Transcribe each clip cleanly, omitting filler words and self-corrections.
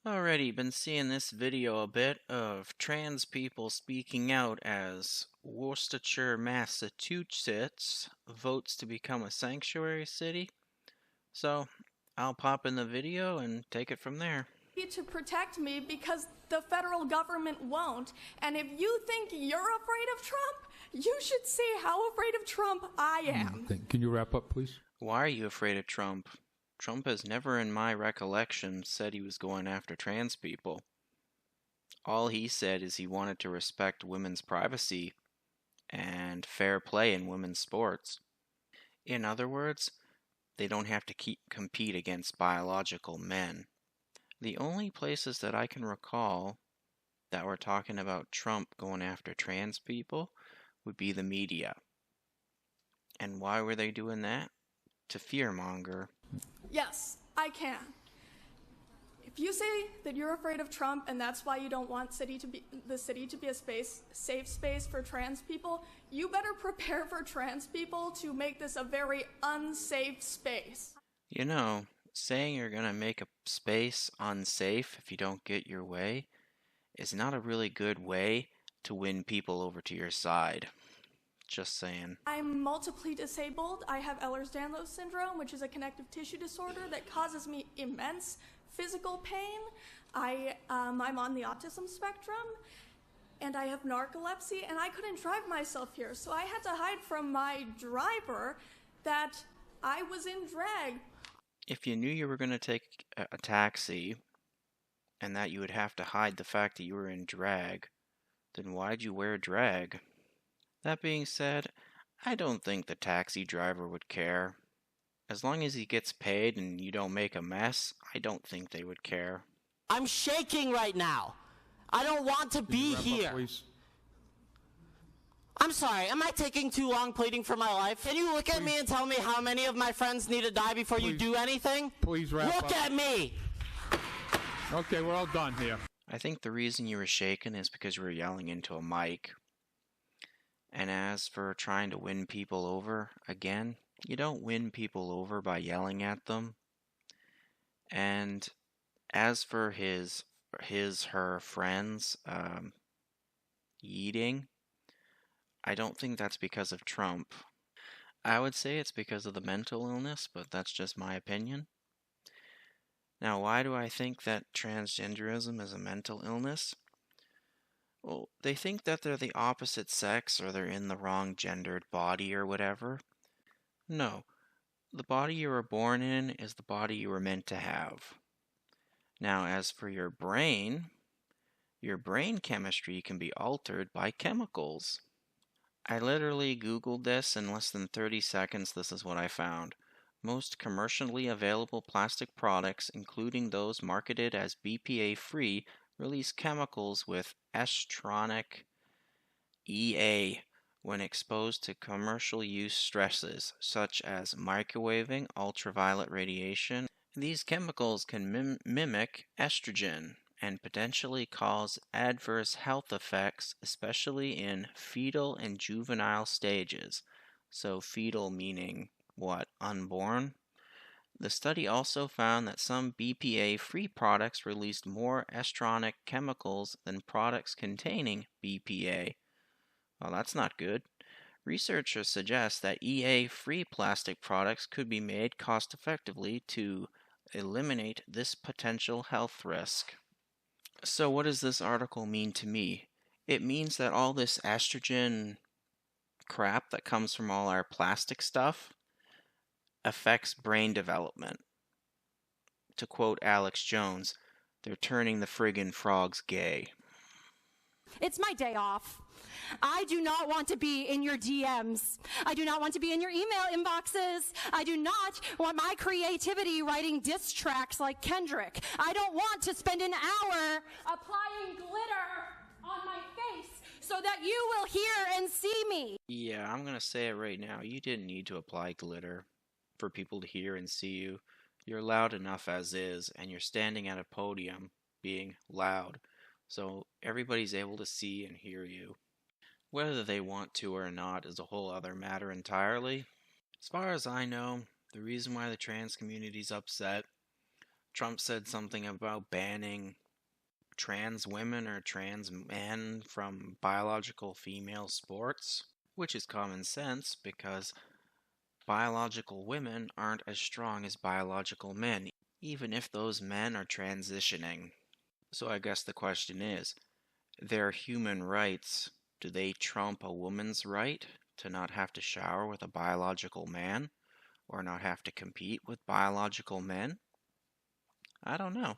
Already been seeing this video a bit of trans people speaking out as Worcestershire, Massachusetts votes to become a sanctuary city. So I'll pop in the video and take it from there. To protect me because the federal government won't. And if you think you're afraid of Trump, you should see how afraid of Trump I am. Can you wrap up, please? Why are you afraid of Trump? Trump has never in my recollection said he was going after trans people. All he said is he wanted to respect women's privacy and fair play in women's sports. In other words, they don't have to compete against biological men. The only places that I can recall that were talking about Trump going after trans people would be the media. And why were they doing that? To fearmonger. Yes, I can. If you say that you're afraid of Trump and that's why you don't want the city to be a safe space for trans people, you better prepare for trans people to make this a very unsafe space. You know, saying you're going to make a space unsafe if you don't get your way is not a really good way to win people over to your side. Just saying. I'm multiply disabled. I have Ehlers-Danlos syndrome, which is a connective tissue disorder that causes me immense physical pain. I'm on the autism spectrum, and I have narcolepsy, and I couldn't drive myself here, so I had to hide from my driver that I was in drag. If you knew you were going to take a taxi and that you would have to hide the fact that you were in drag, then why'd you wear drag? That being said, I don't think the taxi driver would care. As long as he gets paid and you don't make a mess, I don't think they would care. I'm shaking right now. I don't want to be here. I'm sorry, am I taking too long pleading for my life? Can you look at me and tell me how many of my friends need to die before you do anything? Please wrap up. Look at me! Okay, we're all done here. I think the reason you were shaking is because you were yelling into a mic. And as for trying to win people over, again, you don't win people over by yelling at them. And as for her friends eating, I don't think that's because of Trump. I would say it's because of the mental illness, but that's just my opinion. Now, why do I think that transgenderism is a mental illness? Well, they think that they're the opposite sex or they're in the wrong gendered body or whatever. No, the body you were born in is the body you were meant to have. Now, as for your brain chemistry can be altered by chemicals. I literally Googled this in less than 30 seconds. This is what I found. Most commercially available plastic products, including those marketed as BPA-free, release chemicals with estronic EA when exposed to commercial use stresses, such as microwaving, ultraviolet radiation. These chemicals can mimic estrogen and potentially cause adverse health effects, especially in fetal and juvenile stages. So fetal meaning what? Unborn? The study also found that some BPA-free products released more estronic chemicals than products containing BPA. Well, that's not good. Researchers suggest that EA-free plastic products could be made cost-effectively to eliminate this potential health risk. So what does this article mean to me? It means that all this estrogen crap that comes from all our plastic stuff affects brain development. To quote Alex Jones, they're turning the friggin' frogs gay. It's my day off. I do not want to be in your DMs. I do not want to be in your email inboxes. I do not want my creativity writing diss tracks like Kendrick. I don't want to spend an hour applying glitter on my face so that you will hear and see me. Yeah, I'm gonna say it right now. You didn't need to apply glitter for people to hear and see you. You're loud enough as is, and you're standing at a podium being loud. So everybody's able to see and hear you. Whether they want to or not is a whole other matter entirely. As far as I know, the reason why the trans community's upset, Trump said something about banning trans women or trans men from biological female sports, which is common sense because biological women aren't as strong as biological men, even if those men are transitioning. So I guess the question is, their human rights, do they trump a woman's right to not have to shower with a biological man or not have to compete with biological men? I don't know.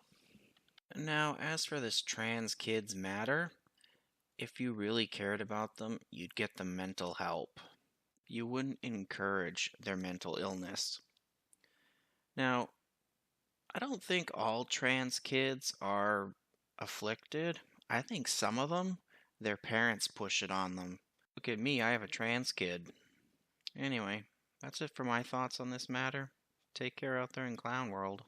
Now, as for this trans kids matter, if you really cared about them, you'd get them mental help. You wouldn't encourage their mental illness. Now, I don't think all trans kids are afflicted. I think some of them, their parents push it on them. Look at me, I have a trans kid. Anyway, that's it for my thoughts on this matter. Take care out there in Clown World.